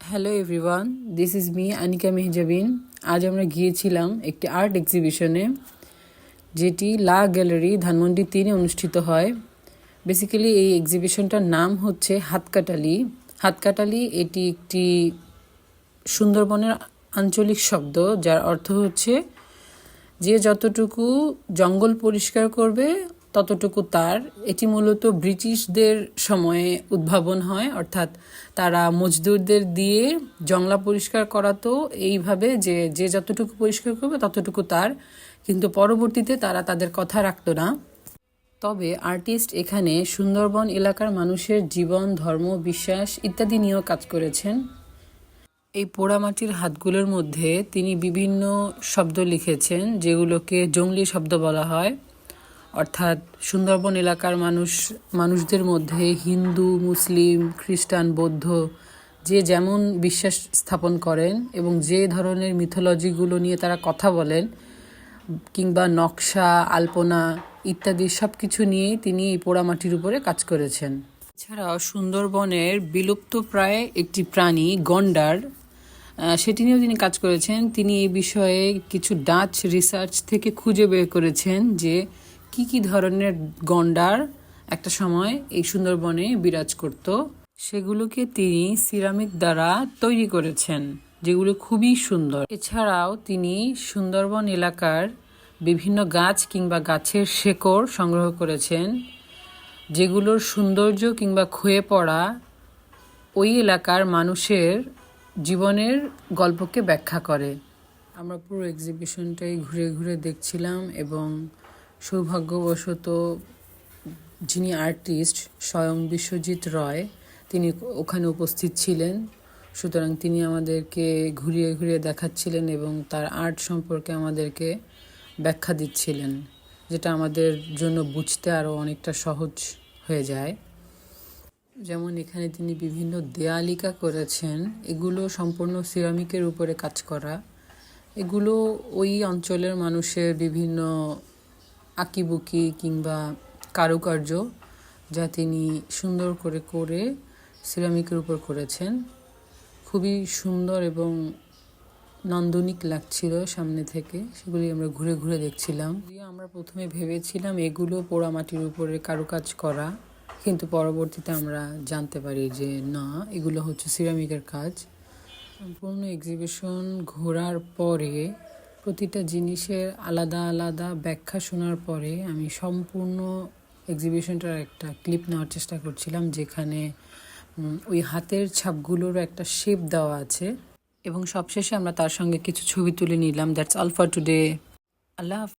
Hello everyone, this is me Anika Mehjabin. আজ আমরা গিয়েছিলাম একটি আর্ট এক্সিবিশনে, যেটি লা গ্যালারি ধানমন্ডি 3-এ অনুষ্ঠিত হয়। বেসিক্যালি এই এক্সিবিশনটার নাম হচ্ছে হাতকাটালি। হাতকাটালি এটি একটি সুন্দরবনের আঞ্চলিক শব্দ, যার অর্থ হচ্ছে যে যতটুকু জঙ্গল পরিষ্কার করবে ততটুকু তার। এটি মূলত ব্রিটিশদের সময়ে উদ্ভাবন হয়, অর্থাৎ তারা মজদুরদের দিয়ে জংলা পরিষ্কার করাতো এইভাবে যে যে যতটুকু পরিষ্কার করবে ততটুকু তার, কিন্তু পরবর্তীতে তারা তাদের কথা রাখতো না। তবে আর্টিস্ট এখানে সুন্দরবন এলাকার মানুষের জীবন, ধর্ম, বিশ্বাস ইত্যাদি নিয়েও কাজ করেছেন। এই পোড়ামাটির হাতগুলোর মধ্যে তিনি বিভিন্ন শব্দ লিখেছেন, যেগুলোকে জংলি শব্দ বলা হয়। অর্থাৎ সুন্দরবন এলাকার মানুষদের মধ্যে হিন্দু, মুসলিম, খ্রিস্টান, বৌদ্ধ যে যেমন বিশ্বাস স্থাপন করেন এবং যে ধরনের মিথোলজিগুলো নিয়ে তারা কথা বলেন, কিংবা নকশা, আলপনা ইত্যাদি সব কিছু নিয়েই তিনি এই পোড়ামাটির উপরে কাজ করেছেন। এছাড়াও সুন্দরবনের বিলুপ্ত প্রায় একটি প্রাণী গন্ডার, সেটি নিয়েও তিনি কাজ করেছেন। তিনি এই বিষয়ে কিছু ডাচ রিসার্চ থেকে খুঁজে বের করেছেন যে কি ধরনের গন্ডার একটা সময় এই সুন্দরবনে বিরাজ করত। সেগুলোকে তিনি সিরামিক দ্বারা তৈরি করেছেন, যেগুলো খুবই সুন্দর। এছাড়াও তিনি সুন্দরবন এলাকার বিভিন্ন গাছ কিংবা গাছের শেকড় সংগ্রহ করেছেন, যেগুলোর সৌন্দর্য কিংবা ক্ষয়ে পড়া ওই এলাকার মানুষের জীবনের গল্পকে ব্যাখ্যা করে। আমরা পুরো এক্সিবিশনটাই ঘুরে ঘুরে দেখছিলাম এবং সৌভাগ্যবশত যিনি আর্টিস্ট স্বয়ং বিশ্বজিৎ রয়, তিনি ওখানে উপস্থিত ছিলেন। সুতরাং তিনি আমাদেরকে ঘুরিয়ে ঘুরিয়ে দেখাচ্ছিলেন এবং তার আর্ট সম্পর্কে আমাদেরকে ব্যাখ্যা দিচ্ছিলেন, যেটা আমাদের জন্য বুঝতে আরও অনেকটা সহজ হয়ে যায়। যেমন এখানে তিনি বিভিন্ন দেয়ালিকা করেছেন, এগুলো সম্পূর্ণ সিরামিকের উপরে কাজ করা। এগুলো ওই অঞ্চলের মানুষের বিভিন্ন আঁকিবুকি কিংবা কারুকার্য, যা তিনি সুন্দর করে করে সিরামিকের উপর করেছেন। খুবই সুন্দর এবং নান্দনিক লাগছিল সামনে থেকে, সেগুলি আমরা ঘুরে ঘুরে দেখছিলাম। আমরা প্রথমে ভেবেছিলাম এগুলো পোড়ামাটির উপরে কারুকাজ করা, কিন্তু পরবর্তীতে আমরা জানতে পারি যে না, এগুলো হচ্ছে সিরামিকের কাজ। সম্পূর্ণ এক্সিবিশন ঘোরার পরে প্রতিটা জিনিসের আলাদা আলাদা ব্যাখ্যা শোনার পরে আমি সম্পূর্ণ এক্সিবিশনটার একটা ক্লিপ নেওয়ার চেষ্টা করছিলাম, যেখানে ওই হাতের ছাপগুলোর একটা শেপ দেওয়া আছে, এবং সবশেষে আমরা তার সঙ্গে কিছু ছবি তুলে নিলাম। That's all for today. আল্লাহ হাফেজ।